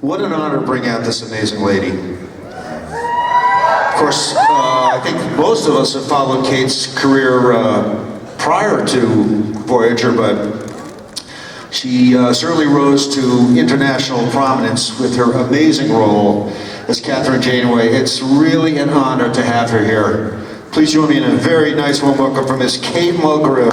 What an honor to bring out this amazing lady. Of course, I think most of us have followed Kate's career prior to Voyager, but she certainly rose to international prominence with her amazing role as Catherine Janeway. It's really an honor to have her here. Please join me in a very nice warm welcome for Miss Kate Mulgrew.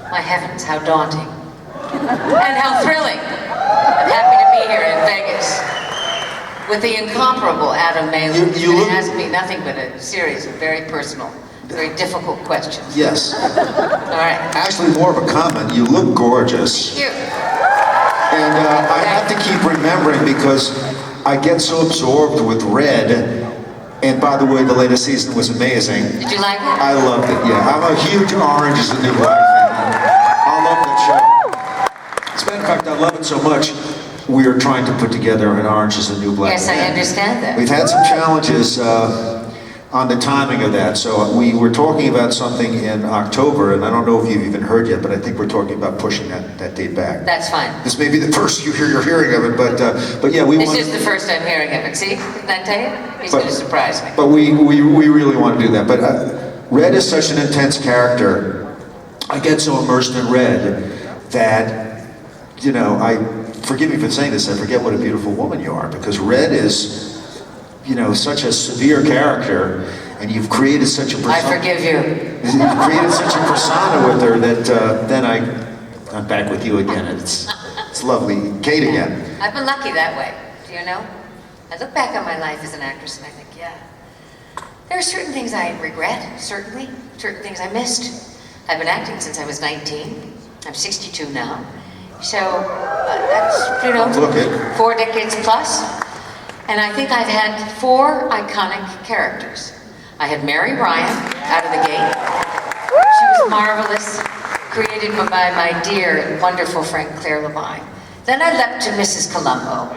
My heavens, how daunting. And how thrilling. I'm happy to be here in Vegas with the incomparable Adam Malin. It has been nothing but a series of very personal, very difficult questions. Yes. All right. Actually, more of a comment. You look gorgeous. Thank you. And I have to keep remembering because I get so absorbed with Red. And by the way, the latest season was amazing. Did you like it? I loved it, yeah. I'm a huge Orange is the New Black fan. I love that show. As a matter of fact, I love it so much, we are trying to put together an Orange is the New Black. Yes, I understand that. We've had some challenges on the timing of that. So we were talking about something in October, and I don't know if you've even heard yet, but I think we're talking about pushing that date back. That's fine. This may be the first you're hearing of it, but yeah, we want. This is the first I'm hearing of it. See, didn't I tell you? He's going to surprise me. But we really want to do that. But Red is such an intense character. I get so immersed in Red that, you know, forgive me for saying this, I forget what a beautiful woman you are, because Red is, you know, such a severe character, and you've created such a persona. I forgive you. You've created such a persona with her that then I'm back with you again. It's lovely. Kate again. I've been lucky that way, do you know? I look back on my life as an actress and I think, yeah, there are certain things I regret, certainly, certain things I missed. I've been acting since I was 19. I'm 62 now. So that's, you know, 4 decades plus. And I think I've had 4 iconic characters. I had Mary Ryan out of the gate. She was marvelous, created by my dear and wonderful friend Claire Labine. Then I leapt to Mrs. Colombo.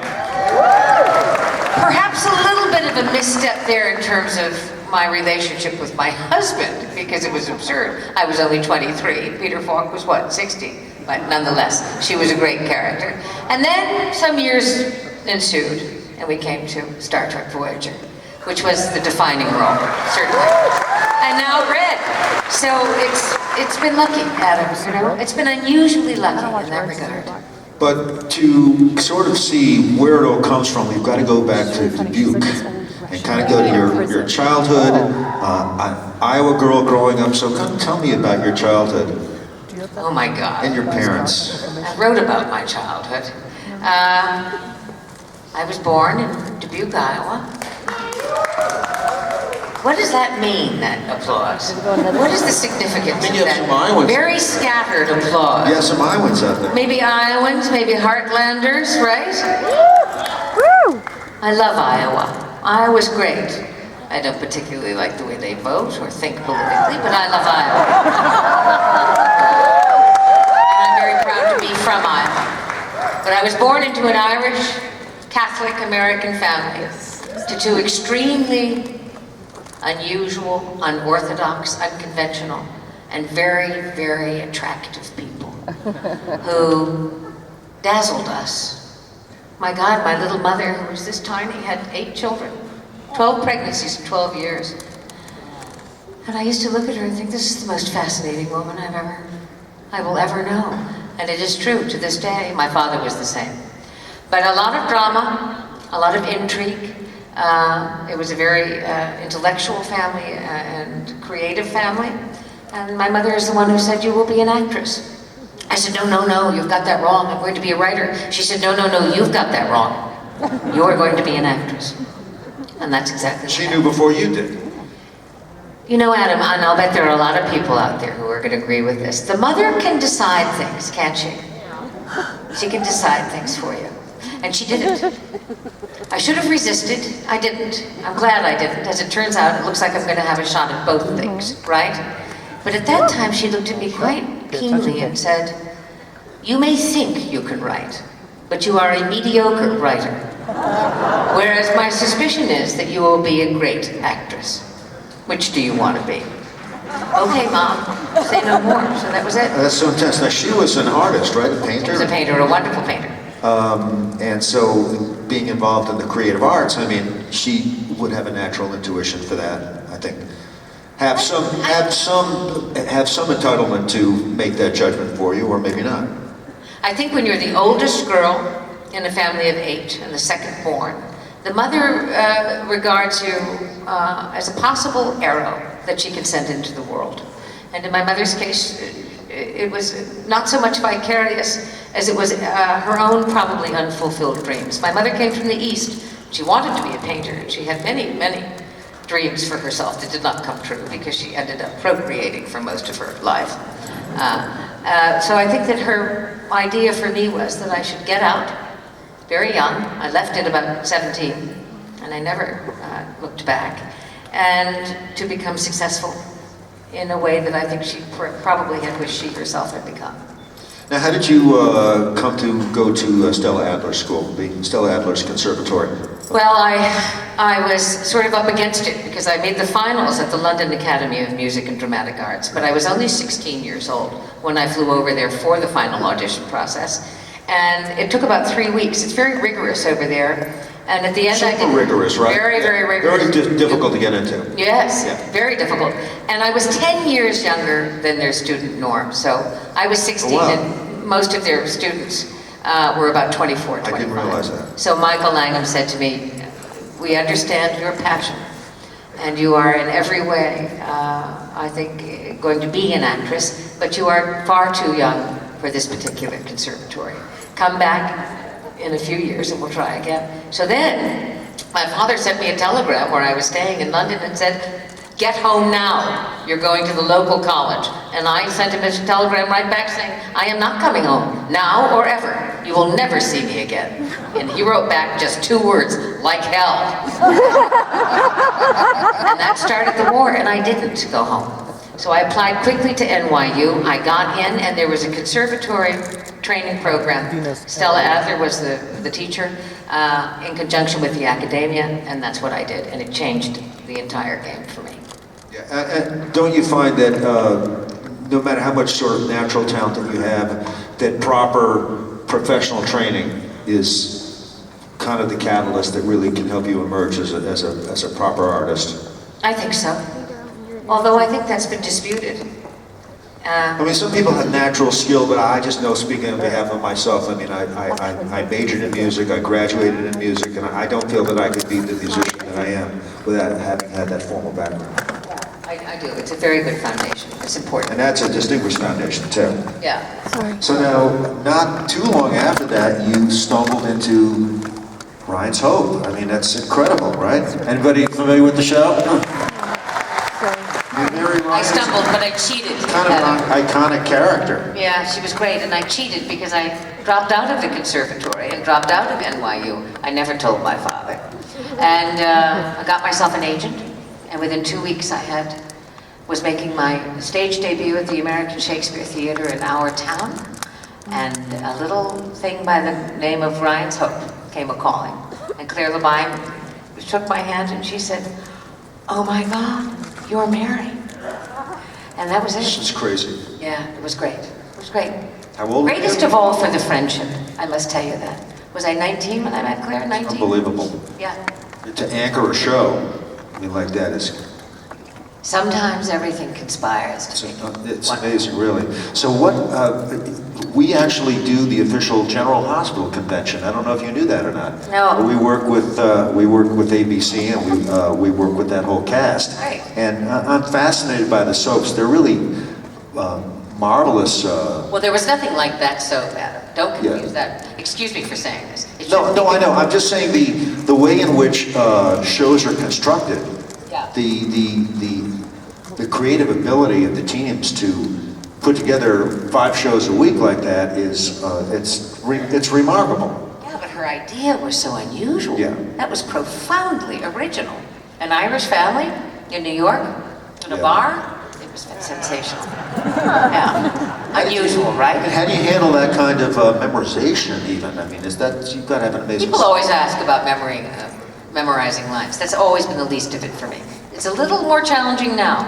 Perhaps a little bit of a misstep there in terms of my relationship with my husband, because it was absurd. I was only 23. Peter Falk was, what, 60? But nonetheless, she was a great character. And then some years ensued, and we came to Star Trek Voyager, which was the defining role, certainly. And now Red. So it's been lucky, Adam, you know? It's been unusually lucky in that regard. But to sort of see where it all comes from, we've got to go back to Dubuque and kind of go to your childhood, Iowa girl growing up. So come tell me about your childhood. Oh my God. And your parents. I wrote about my childhood. I was born in Dubuque, Iowa. What does that mean, that applause? What is the significance of that? Very scattered applause. Yeah, some Iowans out there. Maybe Iowans, maybe Heartlanders, right? I love Iowa. Iowa's great. I don't particularly like the way they vote or think politically, but I love Iowa. And I'm very proud to be from Iowa. But I was born into an Irish Catholic American family to 2 extremely unusual, unorthodox, unconventional, and very, very attractive people who dazzled us. My God, my little mother, who was this tiny, had 8 children, 12 pregnancies in 12 years. And I used to look at her and think, this is the most fascinating woman I will ever know. And it is true to this day. My father was the same. But a lot of drama, a lot of intrigue. It was a very intellectual family and creative family. And my mother is the one who said, you will be an actress. I said, no, no, no, you've got that wrong. I'm going to be a writer. She said, no, no, no, you've got that wrong. You're going to be an actress. And that's exactly what happened. She knew before you did. You know, Adam, and I'll bet there are a lot of people out there who are going to agree with this. The mother can decide things, can't she? She can decide things for you. And she didn't. I should have resisted. I didn't. I'm glad I didn't. As it turns out, it looks like I'm going to have a shot at both things, right? But at that time, she looked at me quite keenly and said, "You may think you can write, but you are a mediocre writer. Whereas my suspicion is that you will be a great actress. Which do you want to be?" "Okay, Mom, say no more." So that was it. That's so intense. Now, she was an artist, right? A painter? She was a painter, a wonderful painter. And so, being involved in the creative arts, I mean, she would have a natural intuition for that, I think. Have some entitlement to make that judgment for you, or maybe not. I think when you're the oldest girl in a family of 8 and the second born, the mother regards you as a possible arrow that she can send into the world. And in my mother's case, it was not so much vicarious as it was her own probably unfulfilled dreams. My mother came from the East. She wanted to be a painter, and she had many, many dreams for herself that did not come true because she ended up procreating for most of her life. So I think that her idea for me was that I should get out very young. I left at about 17, and I never looked back, and to become successful in a way that I think she probably had wished she herself had become. Now, how did you come to go to Stella Adler School, the Stella Adler's Conservatory? Well, I was sort of up against it because I made the finals at the London Academy of Music and Dramatic Arts, but I was only 16 years old when I flew over there for the final audition process. And it took about 3 weeks. It's very rigorous over there. And at the end, I did rigorous, right? Very, very rigorous. Very difficult to get into. Yes, Yeah. very difficult. And I was 10 years younger than their student norm. So I was 16, Oh, wow. and most of their students were about 24, 25. I didn't realize that. So Michael Langham said to me, "We understand your passion, and you are in every way, I think, going to be an actress, but you are far too young for this particular conservatory. Come back in a few years and we'll try again." So then, my father sent me a telegram where I was staying in London and said, "Get home now. You're going to the local college." And I sent him a telegram right back saying, "I am not coming home, now or ever. You will never see me again." And he wrote back just 2 words, "Like hell." And that started the war, and I didn't go home. So I applied quickly to NYU. I got in, and there was a conservatory training program. Stella Adler was the teacher in conjunction with the academia, and that's what I did, and it changed the entire game for me. Yeah, and don't you find that no matter how much sort of natural talent that you have, that proper professional training is kind of the catalyst that really can help you emerge as a proper artist? I think so. Although I think that's been disputed. I mean, some people have natural skill, but I just know, speaking on behalf of myself, I mean, I majored in music, I graduated in music, and I don't feel that I could be the musician that I am without having had that formal background. I do. It's a very good foundation. It's important. And that's a distinguished foundation, too. Yeah. So now, not too long after that, you stumbled into Ryan's Hope. I mean, that's incredible, right? Anybody familiar with the show? I stumbled, but I cheated. Kind of an iconic character. Yeah, she was great, and I cheated because I dropped out of the conservatory and dropped out of NYU. I never told my father. And I got myself an agent, and within 2 weeks I was making my stage debut at the American Shakespeare Theater in our town, and a little thing by the name of Ryan's Hope came a-calling. And Claire Labine shook my hand and she said, "Oh my God, you're married." And that was it. This is crazy. Yeah, it was great. It was great. How old were you? Greatest of all for the friendship, I must tell you that. Was I 19 when I met Claire? 19? Unbelievable. Yeah. To anchor a show, I mean, like that is, Sometimes everything conspires to make it it's wonderful. amazing, really. So what, we actually do the official General Hospital convention. I don't know if you knew that or not. No. We work with ABC, and we work with that whole cast. Right. And I'm fascinated by the soaps. They're really marvelous. Well, there was nothing like that soap, Adam. Don't confuse Yeah. that. Excuse me for saying this. It No, shouldn't no, be I know. I'm just saying the way in which shows are constructed. Yeah. The creative ability of the teams to put together 5 shows a week like that is it's remarkable. Yeah, but her idea was so unusual. Yeah. That was profoundly original. An Irish family in New York, in a Yeah. bar, it was sensational. Yeah, unusual, right? And how do you handle that kind of memorization even? I mean, is that, you've got to have an amazing... People always ask about memorizing lines. That's always been the least of it for me. It's a little more challenging now.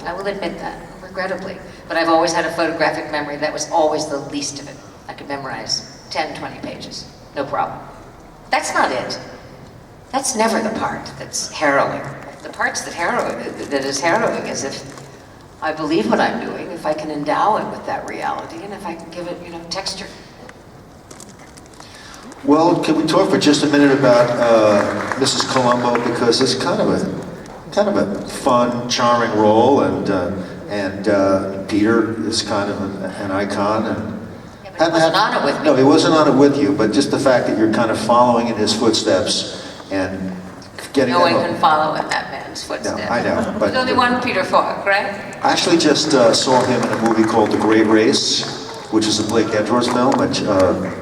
I will admit that, regrettably. But I've always had a photographic memory. That was always the least of it. I could memorize 10, 20 pages, no problem. That's not it. That's never the part that's harrowing. The parts that is harrowing is if I believe what I'm doing, if I can endow it with that reality, and if I can give it, texture. Well, can we talk for just a minute about Mrs. Columbo, because it's kind of a fun, charming role, and Peter is kind of an icon. And Yeah, but he wasn't on it with me. No, he wasn't on it with you, but just the fact that you're kind of following in his footsteps and getting... No one can follow in that man's footsteps. No, I know, but... There's only one Peter Falk, right? I actually just saw him in a movie called The Great Race, which is a Blake Edwards film, which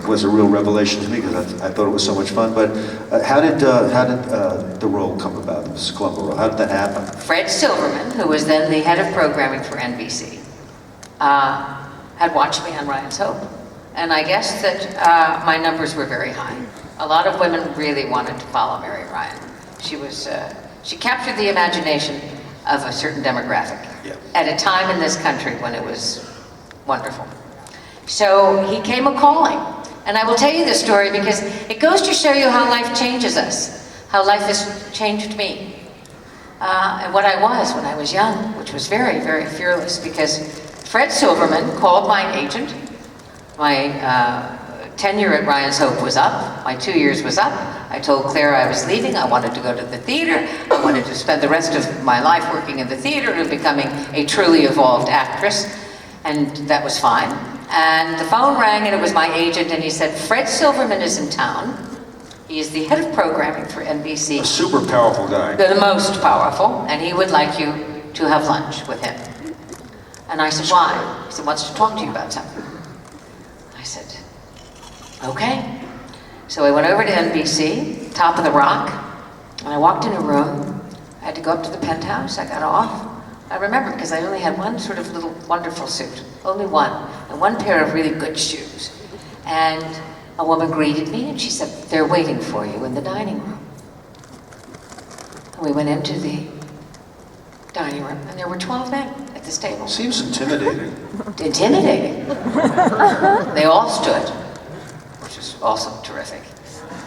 was a real revelation to me because I thought it was so much fun. But how did the role come about, Mrs. Columbo? How did that happen? Fred Silverman, who was then the head of programming for NBC, had watched me on Ryan's Hope. And I guess that my numbers were very high. A lot of women really wanted to follow Mary Ryan. She captured the imagination of a certain demographic at a time in this country when it was wonderful. So he came a-calling. And I will tell you this story because it goes to show you how life changes us, how life has changed me. And what I was when I was young, which was very, very fearless, because Fred Silverman called my agent. My tenure at Ryan's Hope was up. My 2 years was up. I told Claire I was leaving. I wanted to go to the theater. I wanted to spend the rest of my life working in the theater and becoming a truly evolved actress. And that was fine. And the phone rang and it was my agent and he said, Fred Silverman is in town. He is the head of programming for NBC. A super powerful guy. The most powerful, and he would like you to have lunch with him. And I said, why? He said, wants to talk to you about something. I said, okay. So I went over to NBC, top of the rock, and I walked in a room. I had to go up to the penthouse. I got off. I remember because I only had one sort of little wonderful suit, only one, and one pair of really good shoes. And a woman greeted me and she said, they're waiting for you in the dining room. And we went into the dining room and there were 12 men at this table. Seems intimidating. Intimidating. They all stood, which is also terrific.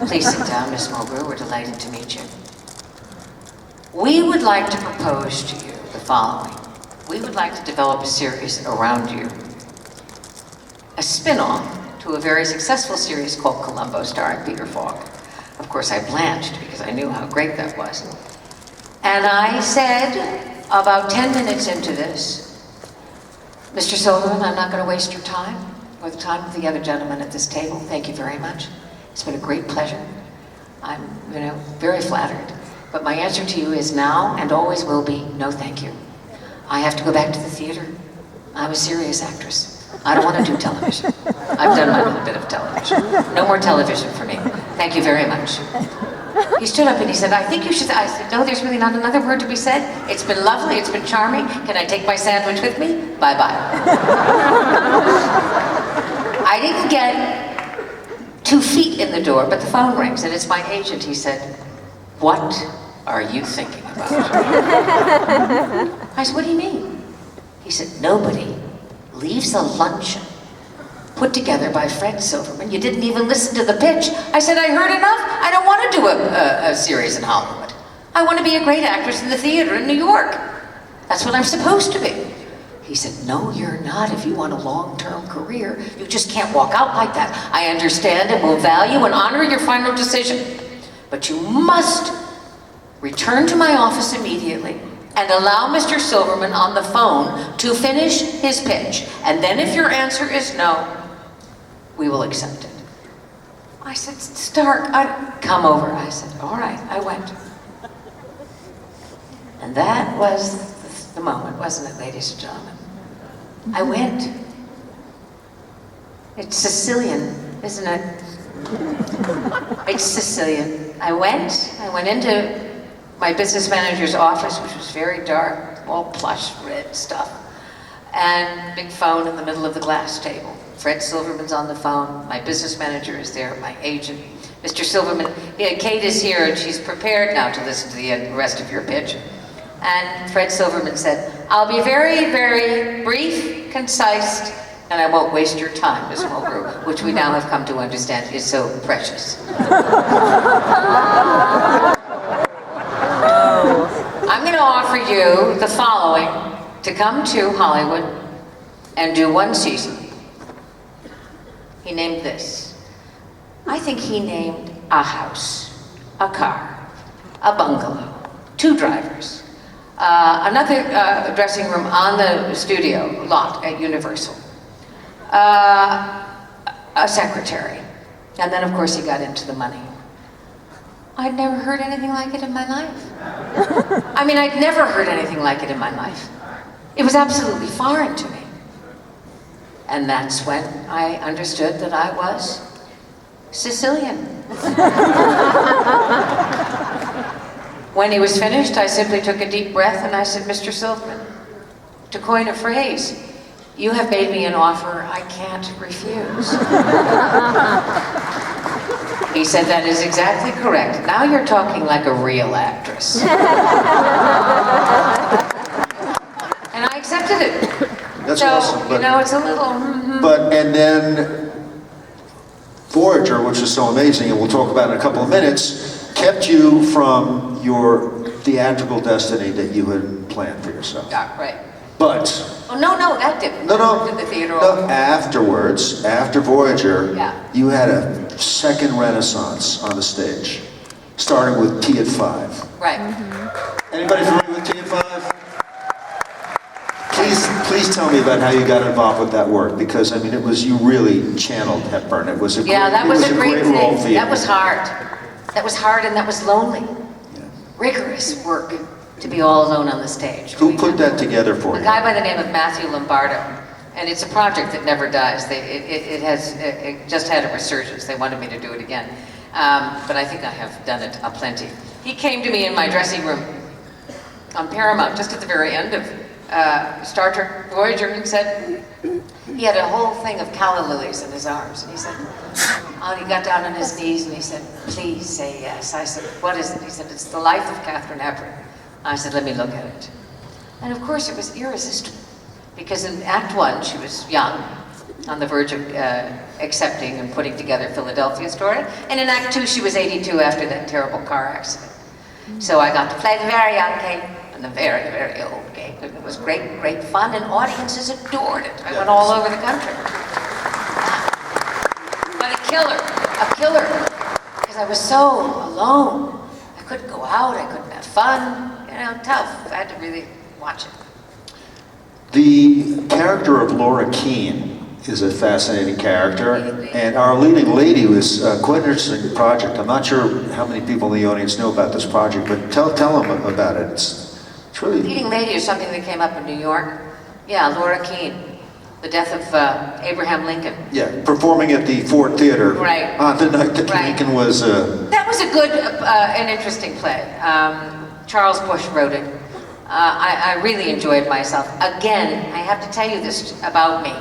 Please sit down, Miss Mulgrew. We're delighted to meet you. We would like to propose to you the following. We would like to develop a series around you. A spin-off to a very successful series called Columbo, starring Peter Falk. Of course, I blanched because I knew how great that was. And I said, about 10 minutes into this, Mr. Silverman, I'm not going to waste your time or the time of the other gentlemen at this table. Thank you very much. It's been a great pleasure. I'm, very flattered. But my answer to you is now and always will be, no thank you. I have to go back to the theater. I'm a serious actress. I don't want to do television. I've done my little bit of television. No more television for me. Thank you very much. He stood up and he said, I think you should. I said, no, there's really not another word to be said. It's been lovely, it's been charming. Can I take my sandwich with me? Bye-bye. I didn't get 2 feet in the door, but the phone rings and it's my agent. He said, what are you thinking about? I said, what do you mean? He said, nobody leaves a luncheon put together by Fred Silverman. You didn't even listen to the pitch. I said, I heard enough. I don't want to do a series in Hollywood. I want to be a great actress in the theater in New York. That's what I'm supposed to be. He said, no, you're not. If you want a long-term career, you just can't walk out like that. I understand and will value and honor your final decision. But you must return to my office immediately and allow Mr. Silverman on the phone to finish his pitch. And then if your answer is no, we will accept it. I said, Stark, come over. I said, all right, I went. And that was the moment, wasn't it, ladies and gentlemen? I went. It's Sicilian, isn't it? name's Cecilia. I went into my business manager's office, which was very dark, all plush red stuff, and big phone in the middle of the glass table. Fred Silverman's on the phone, my business manager is there, my agent, Mr. Silverman. Yeah, Kate is here and she's prepared now to listen to the rest of your pitch. And Fred Silverman said, I'll be very, very brief, concise, and I won't waste your time, Ms. Mulgrew, which we now have come to understand is so precious. I'm going to offer you the following, to come to Hollywood and do one season. He named this. I think he named a house, a car, a bungalow, 2 drivers, another dressing room on the studio lot at Universal, a secretary, and then of course he got into the money. I'd never heard anything like it in my life. I mean, I'd never heard anything like it in my life. It was absolutely foreign to me. And that's when I understood that I was Sicilian. When he was finished, I simply took a deep breath and I said, Mr. Silverman, to coin a phrase, you have made me an offer I can't refuse. He said, that is exactly correct. Now you're talking like a real actress. And I accepted it. That's so, awesome. you know, it's a little... But, and then Voyager, which is so amazing, and we'll talk about in a couple of minutes, kept you from your theatrical destiny that you had planned for yourself. Yeah, right. But... Oh, no, that didn't. No. Did the theater No, afterwards, after Voyager, yeah. you had a second renaissance on the stage, starting with Tea at 5. Right. Anybody familiar with Tea at 5? Please tell me about how you got involved with that work, because I mean, it was, you really channeled Hepburn. It was a that was a great role thing. for you. That was hard. That was hard and that was lonely. Yeah. Rigorous work to be all alone on the stage. Who put that together for you? A guy by the name of Matthew Lombardo. And it's a project that never dies. It just had a resurgence. They wanted me to do it again. But I think I have done it aplenty. He came to me in my dressing room on Paramount, just at the very end of Star Trek Voyager, and said, he had a whole thing of calla lilies in his arms, and he said, he got down on his knees and he said, please say yes. I said, what is it? He said, it's the life of Katharine Hepburn. I said, let me look at it. And of course it was irresistible, because in Act 1 she was young, on the verge of accepting and putting together Philadelphia Story, and in Act 2 she was 82 after that terrible car accident. So I got to play the very young Kate and the very, very old Kate, and it was great, great fun, and audiences adored it. I went all over the country. But a killer, because I was so alone. I couldn't go out, I couldn't have fun, tough. I had to really watch it. The character of Laura Keene is a fascinating character, and our leading lady was quite an interesting project. I'm not sure how many people in the audience know about this project, but tell them about it. It's really... Leading lady is something that came up in New York. Yeah, Laura Keene, the death of Abraham Lincoln. Yeah, performing at the Ford Theater right. On the night that Lincoln was... That was a good, an interesting play. Charles Bush wrote it. I really enjoyed myself. Again, I have to tell you this about me.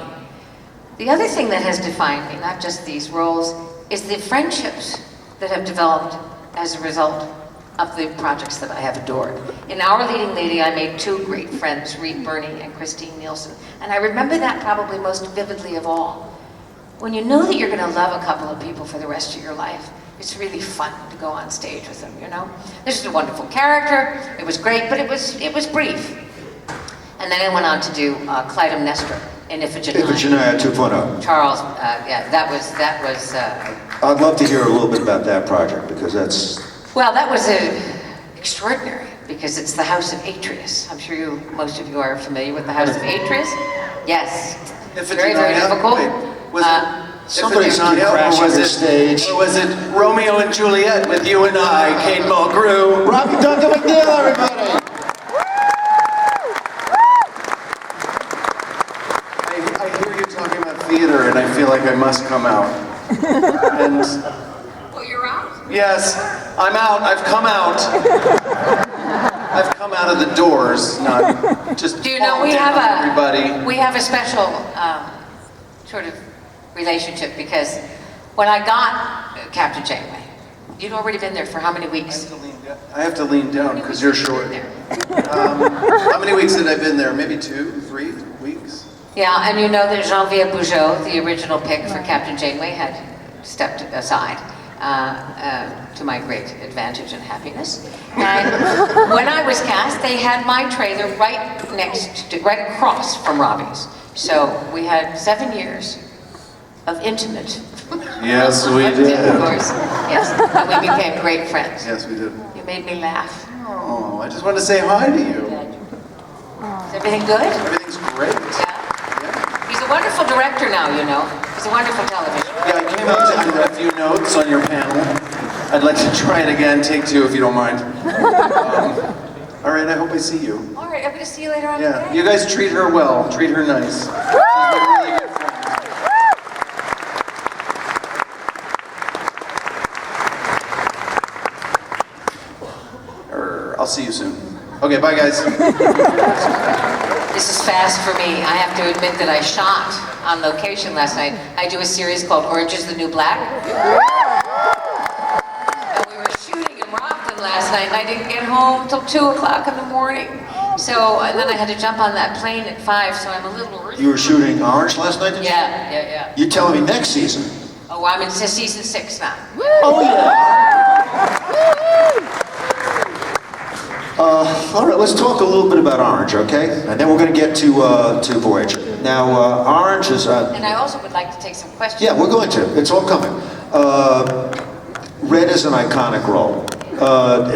The other thing that has defined me, not just these roles, is the friendships that have developed as a result of the projects that I have adored. In Our Leading Lady, I made 2 great friends, Reed Birney and Christine Nielsen. And I remember that probably most vividly of all. When you know that you're going to love a couple of people for the rest of your life, it's really fun to go on stage with them, This is a wonderful character. It was great, but it was brief. And then I went on to do Clytemnestra in Iphigenia. Iphigenia 2.0. Charles, that was. I'd love to hear a little bit about that project, because that's... Well, that was extraordinary, because it's the House of Atreus. I'm sure most of you are familiar with the House of Atreus. Yes. Very, very difficult. Was it Somebody's on crashing the stage. Or was it Romeo and Juliet with you and I, Kate Mulgrew? Robbie Duncan McNeil, everybody! I hear you talking about theater, and I feel like I must come out. And Well, you're out. Yes, I'm out. I've come out. I've come out of the doors. Not just. Do you know calm down, everybody. we have a special sort of relationship because when I got Captain Janeway, you'd already been there for how many weeks? I have to lean down because you're short. How many weeks had I been there? Maybe 2, 3 weeks? Yeah, and you know that Jean-Pierre Bugeaud, the original pick for Captain Janeway, had stepped aside to my great advantage and happiness. And when I was cast, they had my trailer right across from Robbie's. So we had 7 years of intimate. Yes, we did. Of course, yes, and we became great friends. Yes, we did. You made me laugh. Oh, I just wanted to say hi to you. Is everything good? Everything's great. Yeah. He's a wonderful director now, you know. He's a wonderful television. Yeah, I came out to a few notes on your panel. I'd like to try it again, take 2 if you don't mind. All right, I hope I see you. All right, I'm going to see you later on Yeah, today. you guys treat her well, treat her nice. She's a really good friend. I'll see you soon. Okay, bye guys. This is fast for me. I have to admit that I shot on location last night. I do a series called Orange is the New Black. And we were shooting in Rockland last night and I didn't get home till 2 o'clock in the morning. So, and then I had to jump on that plane at 5, so I'm a little... You were shooting Orange last night, did you? Yeah. You're telling me next season? Oh, I'm in season 6 now. Oh, yeah. All right, let's talk a little bit about Orange, okay? And then we're going to get to Voyager. Now, Orange is... And I also would like to take some questions. Yeah, we're going to. It's all coming. Red is an iconic role.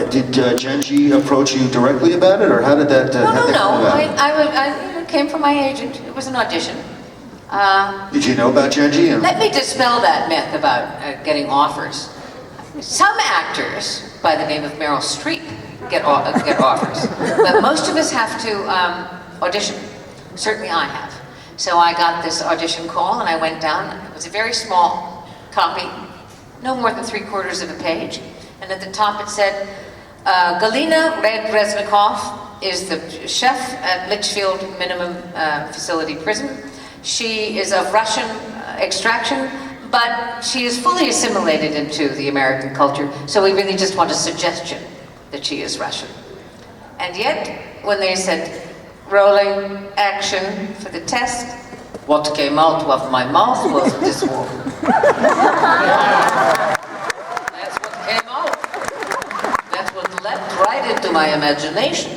Did Genji approach you directly about it, or how did that No. come about? I came from my agent. It was an audition. Did you know about Genji? Let me dispel that myth about getting offers. Some actors, by the name of Meryl Streep, get offers, but most of us have to audition. Certainly I have. So I got this audition call and I went down. It was a very small copy, no more than 3/4 of a page, and at the top it said, Galina Red-Reznikov is the chef at Litchfield Minimum Facility Prison. She is of Russian extraction, but she is fully assimilated into the American culture, so we really just want a suggestion that she is Russian. And yet, when they said, rolling action for the test, what came out of my mouth was this woman. That's what came out. That's what leapt right into my imagination.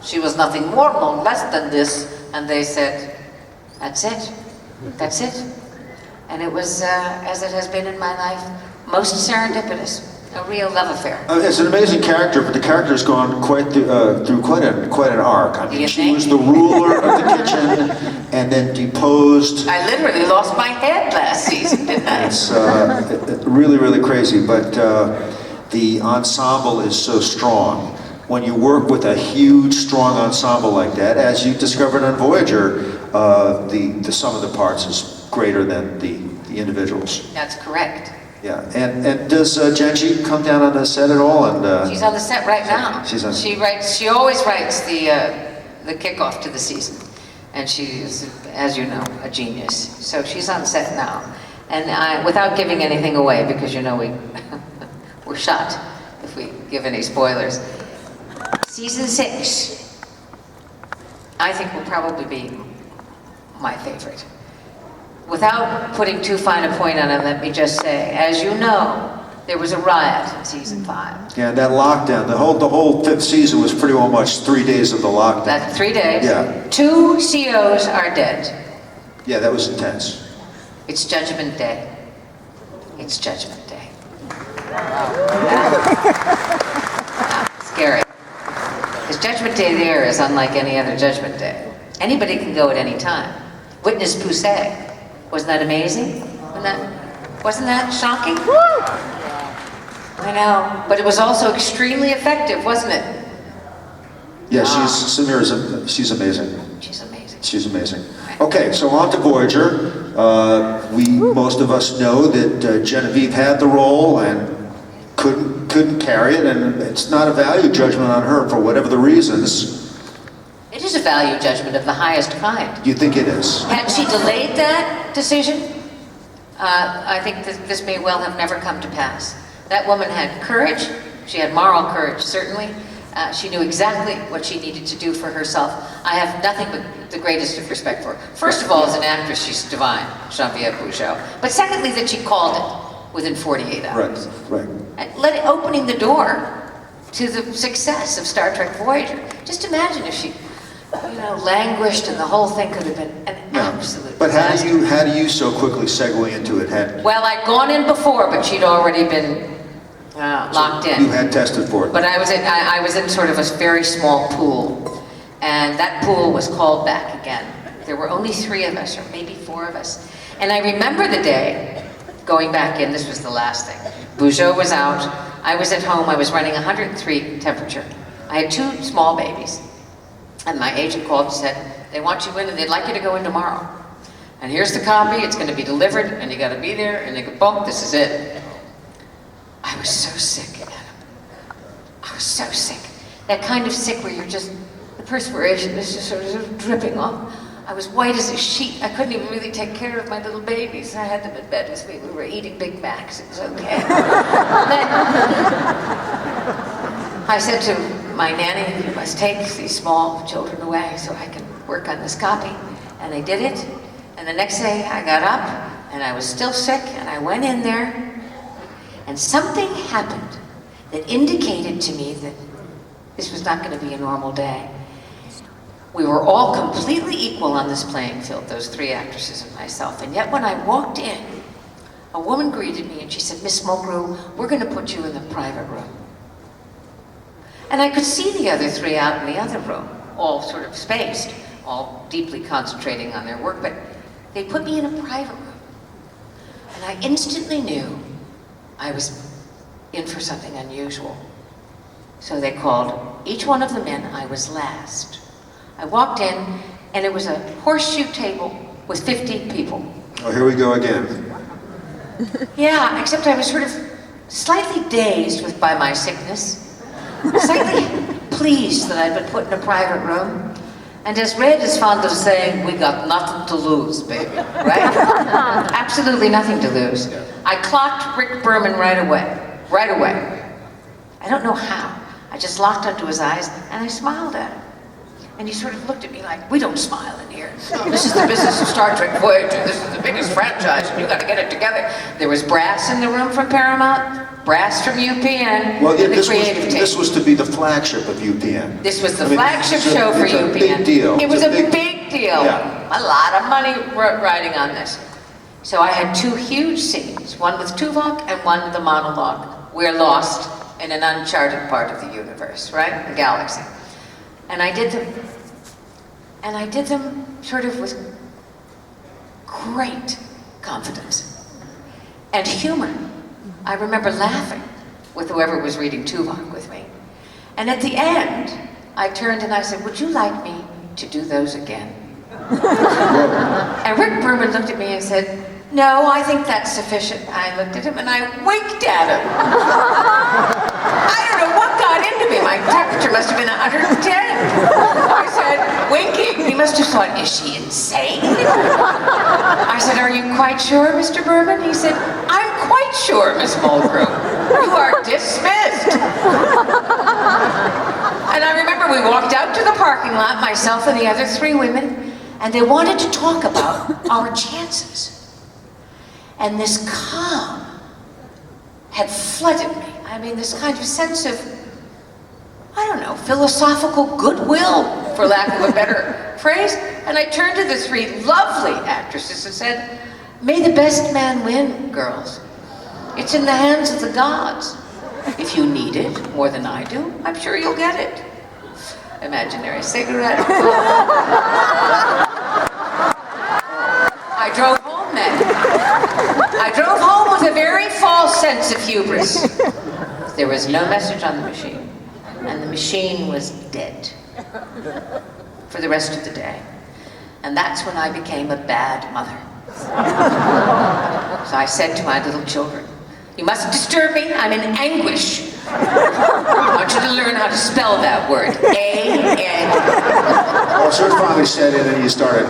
She was nothing more nor less than this, and they said, that's it. That's it. And it was, as it has been in my life, most serendipitous. A real love affair. It's an amazing character, but the character's gone quite through quite an arc. I mean, she think? was the ruler of the kitchen, and then deposed. I literally lost my head last season, didn't I? It's really, really crazy. But the ensemble is so strong. When you work with a huge, strong ensemble like that, as you discovered on Voyager, the sum of the parts is greater than the individuals. That's correct. Yeah, and does Genji come down on the set at all? And She's on the set right now. She's on. She always writes the kickoff to the season, and she's, as you know, a genius. So she's on set now, and without giving anything away, because you know we're shot if we give any spoilers. Season 6, I think will probably be my favorite. Without putting too fine a point on it, let me just say, as you know, there was a riot in season 5. Yeah, that lockdown, the whole 5th season was pretty well much 3 days of the lockdown. That's 3 days. Yeah. 2 COs are dead. Yeah, that was intense. It's Judgment Day. It's Judgment Day. Scary. Because Judgment Day there is unlike any other Judgment Day. Anybody can go at any time. Witness Poussey. Wasn't that amazing? Wasn't that shocking? I know, but it was also extremely effective, wasn't it? Yeah, she's amazing. She's amazing. She's amazing. Okay, so on to Voyager. Most of us know that Genevieve had the role and could couldn't carry it, and it's not a value judgment on her for whatever the reasons. It is a value judgment of the highest kind. You think it is? Had she delayed that decision, I think that this may well have never come to pass. That woman had courage. She had moral courage, certainly. She knew exactly what she needed to do for herself. I have nothing but the greatest of respect for her. First of all, as an actress, she's divine, Geneviève Bujold. But secondly, that she called it within 48 hours. Right. And opening the door to the success of Star Trek Voyager. Just imagine if she, languished and the whole thing could have been an absolute But disaster. how do you so quickly segue into it? Well, I'd gone in before, but she'd already been locked in. You had tested for it. But I was in sort of a very small pool, and that pool was called back again. There were only 3 of us, or maybe 4 of us. And I remember the day going back in. This was the last thing. Bujold was out. I was at home. I was running 103 temperature. I had 2 small babies. And my agent called and said, they want you in and they'd like you to go in tomorrow. And here's the copy. It's going to be delivered, and you got to be there. And they go, boom, this is it. I was so sick, Adam. I was so sick. That kind of sick where you're just, the perspiration is just sort of dripping off. I was white as a sheet. I couldn't even really take care of my little babies. I had them in bed with me. We were eating Big Macs. It was okay. Then I said to my nanny, you must take these small children away so I can work on this copy. And I did it. And the next day I got up and I was still sick and I went in there. And something happened that indicated to me that this was not going to be a normal day. We were all completely equal on this playing field, those 3 actresses and myself. And yet when I walked in, a woman greeted me and she said, Miss Mulgrew, we're going to put you in the private room. And I could see the other 3 out in the other room, all sort of spaced, all deeply concentrating on their work, but they put me in a private room. And I instantly knew I was in for something unusual. So they called each one of them in. I was last. I walked in, and it was a horseshoe table with 50 people. Oh, here we go again. Yeah, except I was sort of slightly dazed by my sickness, slightly pleased that I'd been put in a private room. And as Red is fond of saying, we got nothing to lose, baby, right? Absolutely nothing to lose. I clocked Rick Berman right away. I don't know how. I just locked onto his eyes and I smiled at him. And he sort of looked at me like, we don't smile in here. This is the business of Star Trek Voyager. This is the biggest franchise and you got to get it together. There was brass in the room from Paramount, brass from UPN, Well, yeah, and the creative team. this was to be the flagship of UPN. This was the flagship show for UPN. It's a big deal. It was a big deal. Yeah. A lot of money riding on this. So I had 2 huge scenes, one with Tuvok and one with the monologue. We're lost in an uncharted part of the universe, right? The galaxy. And I did them. And I did them sort of with great confidence and humor. I remember laughing with whoever was reading Tuvok with me. And at the end, I turned and I said, would you like me to do those again? And Rick Berman looked at me and said, no, I think that's sufficient. I looked at him and I winked at him. I don't know what got into me. My temperature must have been 110. I said, winking. He must have thought, is she insane? I said, are you quite sure, Mr. Berman? He said, I'm quite sure, Miss Mulgrew. You are dismissed. And I remember we walked out to the parking lot, myself and the other 3 women, and they wanted to talk about our chances. And this calm had flooded me. I mean, this kind of sense of, I don't know, philosophical goodwill, for lack of a better phrase. And I turned to the 3 lovely actresses and said, may the best man win, girls. It's in the hands of the gods. If you need it more than I do, I'm sure you'll get it. Imaginary cigarette. I drove home then. I drove home with a very false sense of hubris. There was no message on the machine, and the machine was dead for the rest of the day. And that's when I became a bad mother. So I said to my little children, You mustn't disturb me. I'm in anguish. I want you to learn how to spell that word. A-N. Oh, so it finally set in and you started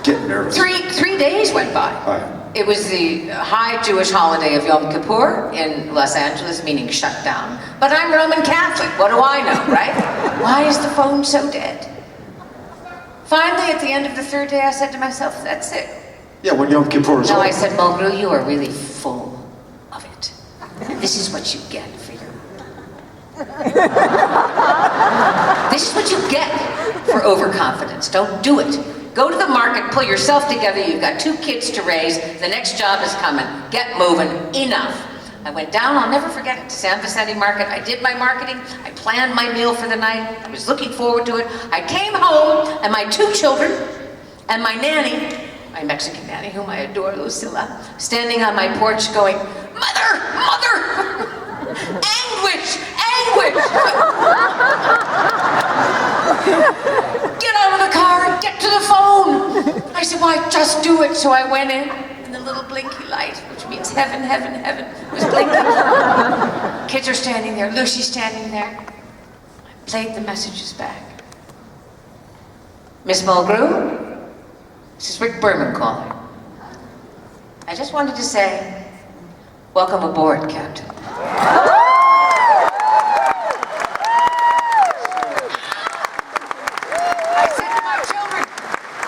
getting nervous. Three days went by. Right. It was the high Jewish holiday of Yom Kippur in Los Angeles, meaning shut down. But I'm Roman Catholic. What do I know, right? Why is the phone so dead? Finally, at the end of the third day, I said to myself, that's it. Yeah, when Yom Kippur is No, over. I said, Mulgrew, you are really full of it. This is what you get for your... This is what you get for overconfidence. Don't do it. Go to the market, pull yourself together. You've got 2 kids to raise. The next job is coming. Get moving. Enough. I went down, I'll never forget it, to San Vicente Market. I did my marketing. I planned my meal for the night. I was looking forward to it. I came home, and my 2 children and my nanny, my Mexican nanny, whom I adore, Lucilla, standing on my porch going, Mother! Mother! Anguish! Anguish! Get out of the car! Get to the phone! I said, why, just do it. So I went in, and the little blinky light, which means heaven, heaven, heaven, was blinking. Kids are standing there. Lucy's standing there. I played the messages back. Miss Mulgrew? This is Rick Berman calling. I just wanted to say, welcome aboard, Captain.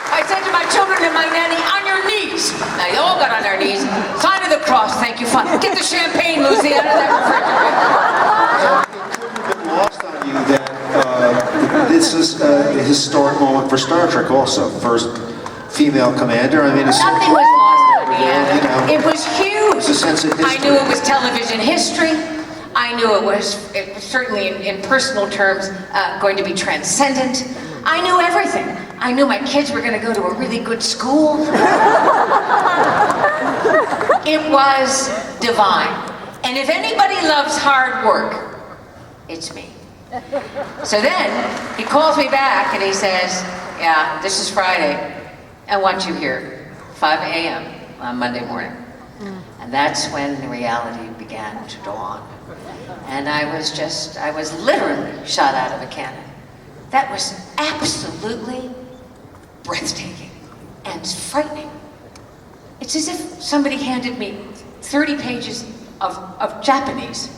I said to my children and my nanny, on your knees. Now they all got on their knees. Sign of the cross, thank you, fun. Get the champagne, Lucy, out of that refrigerator. It couldn't have been lost on you that this is a historic moment for Star Trek also. First female commander. I mean, it's... Nothing was lost on me, You know, It was huge. It's a sense of history. I knew it was television history. I knew it was certainly in personal terms going to be transcendent. I knew everything. I knew my kids were going to go to a really good school. It was divine. And if anybody loves hard work, it's me. So then he calls me back and he says, yeah, this is Friday. I want you here, 5 a.m. on Monday morning. And that's when the reality began to dawn. And I was literally shot out of a cannon. That was absolutely breathtaking and frightening. It's as if somebody handed me 30 pages of Japanese,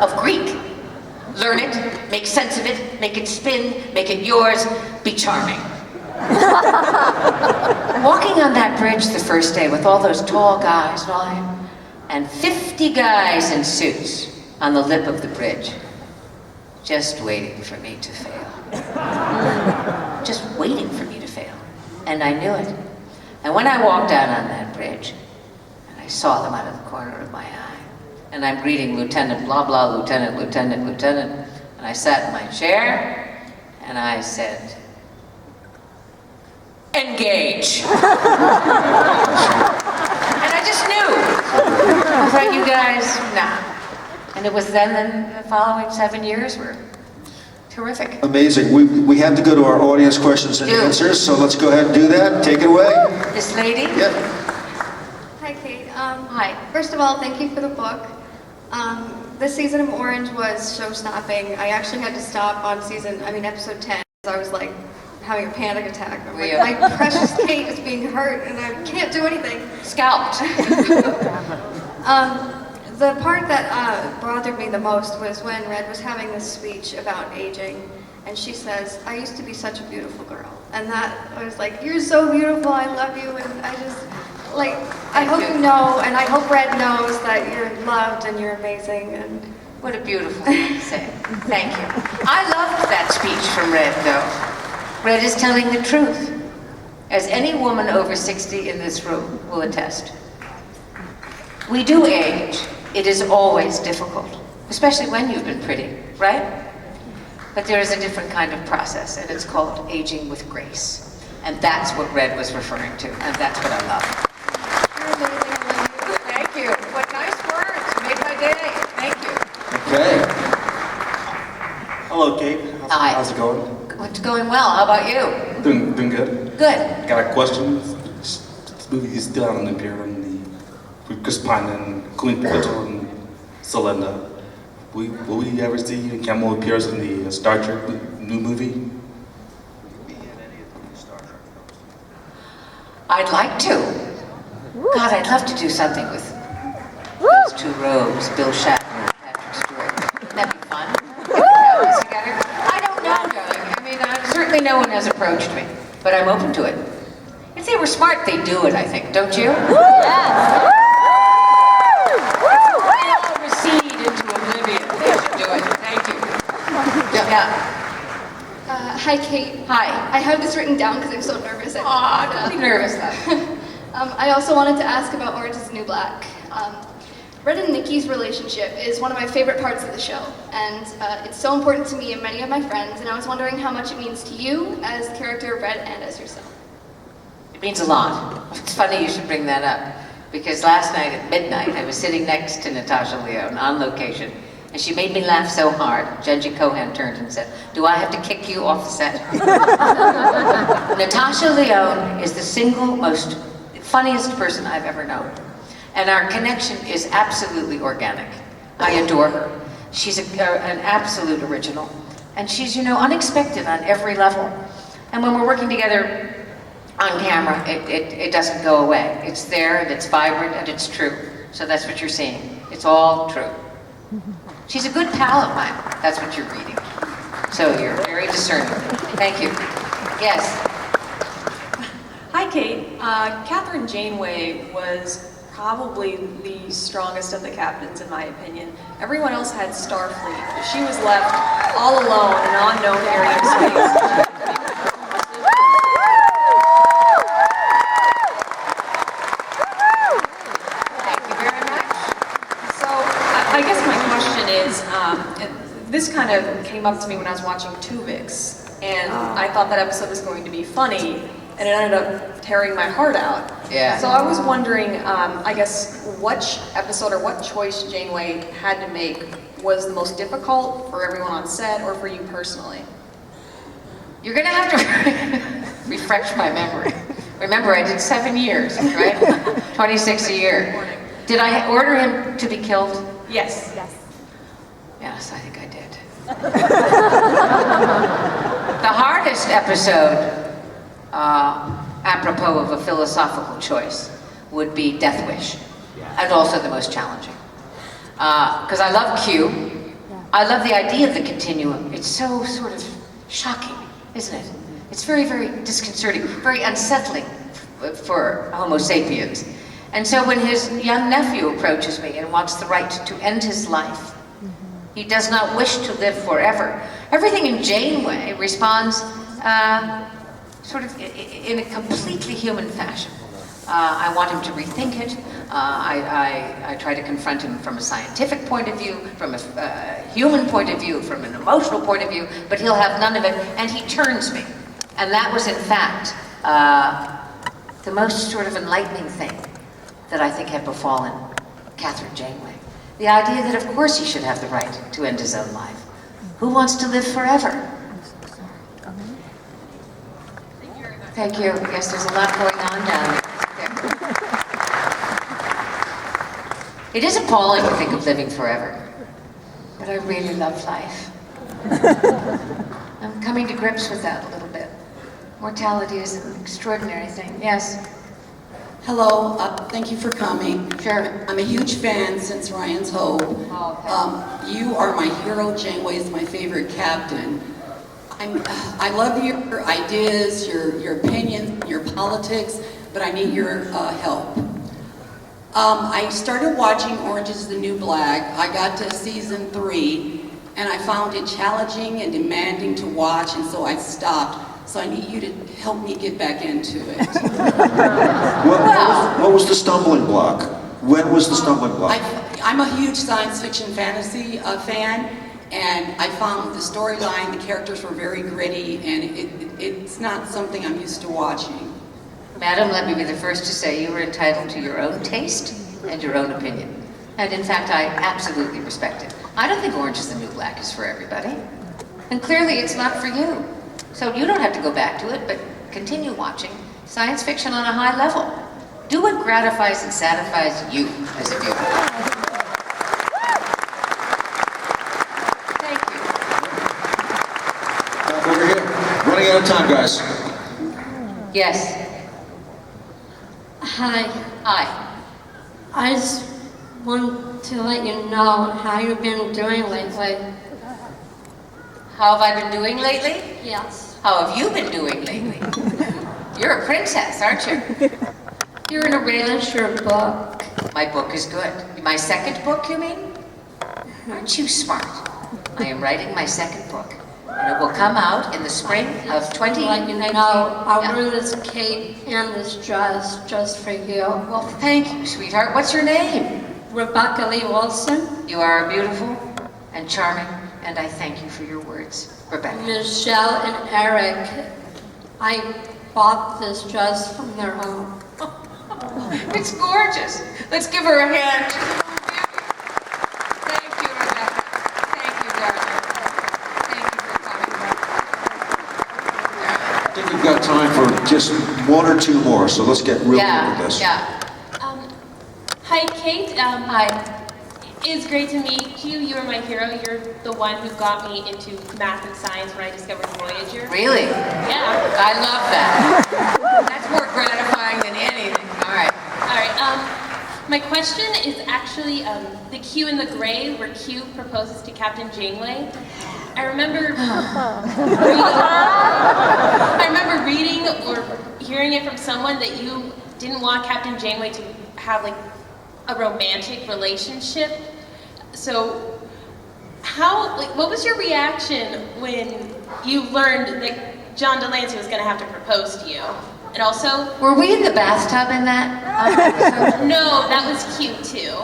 of Greek. Learn it, make sense of it, make it spin, make it yours, be charming. Walking on that bridge the first day with all those tall guys and 50 guys in suits on the lip of the bridge, just waiting for me to fail. Just waiting for me to fail. And I knew it. And when I walked out on that bridge, and I saw them out of the corner of my eye, and I'm greeting Lieutenant blah blah, Lieutenant, Lieutenant, Lieutenant, and I sat in my chair, and I said, engage. And I just knew. I thought, you guys, nah. And it was then the following 7 years were terrific. Amazing. We have to go to our audience questions and answers, so let's go ahead and do that. Take it away. This lady? Yep. Hi, Kate. Hi. First of all, thank you for the book. This season of Orange was show-stopping. I actually had to stop on episode 10. I was like having a panic attack. I'm like, my precious Kate is being hurt and I can't do anything. Scalped. The part that bothered me the most was when Red was having this speech about aging, and she says, I used to be such a beautiful girl. And that, I was like, you're so beautiful, I love you, and I just, like, I hope you know, and I hope Red knows that you're loved and you're amazing, and... What a beautiful thing to say. Thank you. I loved that speech from Red, though. Red is telling the truth, as any woman over 60 in this room will attest. We do age. It is always difficult, especially when you've been pretty, right? But there is a different kind of process, and it's called aging with grace. And that's what Red was referring to, and that's what I love. You're amazing, I love you. Thank you. What nice words. You made my day. Thank you. Okay. Hello, Kate. Hi. How's it going? It's going well. How about you? Doing good. Good. Got a question. This movie is still hasn't appeared on the Chris Pine and Queen Pivotal and Selena. Will we ever see you cameo appears in the Star Trek new movie? I'd like to. God, I'd love to do something with those two rogues, Bill Shatner and Patrick Stewart. Wouldn't that be fun? Together? I don't know, darling. I mean, certainly no one has approached me, but I'm open to it. If they were smart, they'd do it, I think. Don't you? Yes. They all recede into oblivion. They should do it. Thank you. Yeah. Hi, Kate. Hi. I have this written down because I'm so nervous. Aw, don't be nervous, love. I also wanted to ask about Orange is the New Black. Red and Nikki's relationship is one of my favorite parts of the show, and it's so important to me and many of my friends, and I was wondering how much it means to you as the character of Red and as yourself. It means a lot. It's funny you should bring that up, because last night at midnight, I was sitting next to Natasha Lyonne on location, and she made me laugh so hard, Genji Cohan turned and said, "Do I have to kick you off the set?" Natasha Lyonne is the single most funniest person I've ever known. And our connection is absolutely organic. I adore her. She's an absolute original. And she's, you know, unexpected on every level. And when we're working together on camera, it doesn't go away. It's there, and it's vibrant, and it's true. So that's what you're seeing. It's all true. She's a good pal of mine. That's what you're reading. So you're very discerning. Thank you. Yes. Hi, Kate. Catherine Janeway was probably the strongest of the captains, in my opinion. Everyone else had Starfleet, but she was left all alone in an unknown area of space. Thank you very much. So I guess my question is, this kind of came up to me when I was watching Tuvix, and I thought that episode was going to be funny, and it ended up tearing my heart out. Yeah. So I was wondering, I guess, what episode or what choice Janeway had to make was the most difficult for everyone on set or for you personally? You're gonna have to refresh my memory. Remember, I did 7 years, right? 26 a year. Did I order him to be killed? Yes. Yes, I think I did. The hardest episode, apropos of a philosophical choice, would be Death Wish, and also the most challenging. Because I love Q. I love the idea of the continuum. It's so sort of shocking, isn't it? It's very, very disconcerting, very unsettling for Homo sapiens. And so when his young nephew approaches me and wants the right to end his life, he does not wish to live forever. Everything in Janeway responds sort of in a completely human fashion. I want him to rethink it. I try to confront him from a scientific point of view, from a human point of view, from an emotional point of view, but he'll have none of it, and he turns me. And that was, in fact, the most sort of enlightening thing that I think had befallen Catherine Janeway. The idea that, of course, he should have the right to end his own life. Who wants to live forever? Thank you. Yes, there's a lot going on down there. It is appalling to think of living forever, but I really love life. I'm coming to grips with that a little bit. Mortality is an extraordinary thing. Yes? Hello, thank you for coming. Sure. I'm a huge fan since Ryan's Hope. Oh, okay. You are my hero. Janeway is my favorite captain. I love your ideas, your opinions, your politics, but I need your help. I started watching Orange is the New Black. I got to season 3, and I found it challenging and demanding to watch, and so I stopped. So I need you to help me get back into it. What was the stumbling block? When was the stumbling block? I'm a huge science fiction fantasy fan, and I found the storyline, the characters were very gritty, and it's not something I'm used to watching. Madam, let me be the first to say you are entitled to your own taste and your own opinion. And in fact, I absolutely respect it. I don't think Orange is the New Black is for everybody. And clearly it's not for you. So you don't have to go back to it, but continue watching science fiction on a high level. Do what gratifies and satisfies you as a viewer. Thank you. Back over here. Running out of time, guys. Yes. Hi, Hi. I just want to let you know how you've been doing lately. How have I been doing lately? Yes. How have you been doing lately? You're a princess, aren't you? You're in a really... Finish your book. My book is good. My second book, you mean? Aren't you smart? I am writing my second book. And it will come out in the spring of Let 2019. you know, I Yeah. wear this cape and this dress just for you. Well, thank you, sweetheart. What's your name? Rebecca Lee Wilson, You are beautiful and charming, and I thank you for your words, Rebecca. Michelle, and Eric. I bought this dress from their home. It's gorgeous. Let's give her a hand. Thank you, Rebecca. Thank you, darling. Thank you for coming. I think we've got time for just one or two more, so let's get real quick with this. Yeah. Hi, Kate. Hi. It's great to meet you. You are my hero. You're the one who got me into math and science when I discovered Voyager. Really? Yeah. I love that. That's more gratifying than anything. All right. All right. My question is actually the Q and the Gray, where Q proposes to Captain Janeway. I remember reading or hearing it from someone that you didn't want Captain Janeway to have like a romantic relationship. So what was your reaction when you learned that John Delancey was going to have to propose to you? And also, Were we in the bathtub in that? no, that was cute too.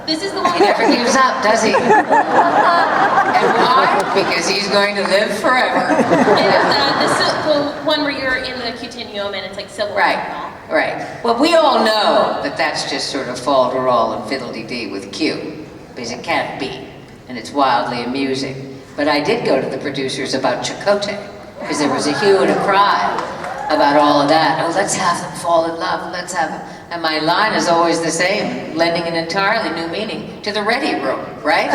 This is the one He never gives up, does he? And why? Because he's going to live forever. the one where you're in the Cutinium and it's like civil war and all. Right. Well, we all know that that's just sort of falderall and fiddle-dee-dee with Q, because it can't be, and it's wildly amusing. But I did go to the producers about Chakotay, because there was a hue and a cry about all of that. Oh, let's have them fall in love, let's have them. And my line is always the same, lending an entirely new meaning to the ready room, right?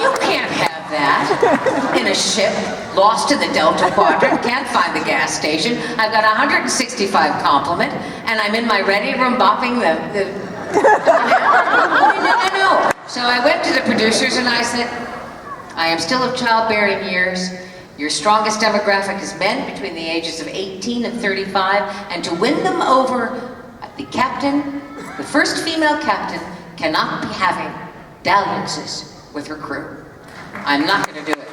You can't have that in a ship, lost in the Delta Quadrant, can't find the gas station. I've got 165 complement, and I'm in my ready room bopping the no. So I went to the producers and I said, I am still of childbearing years. Your strongest demographic is men between the ages of 18 and 35, and to win them over, the captain, the first female captain, cannot be having dalliances with her crew. I'm not going to do it.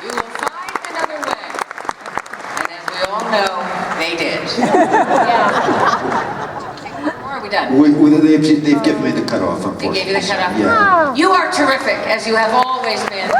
You will find another way. And as we all know, they did. Or are we done? They've given me the cutoff, They unfortunately. gave you the cutoff? Yeah. You are terrific, as you have always been.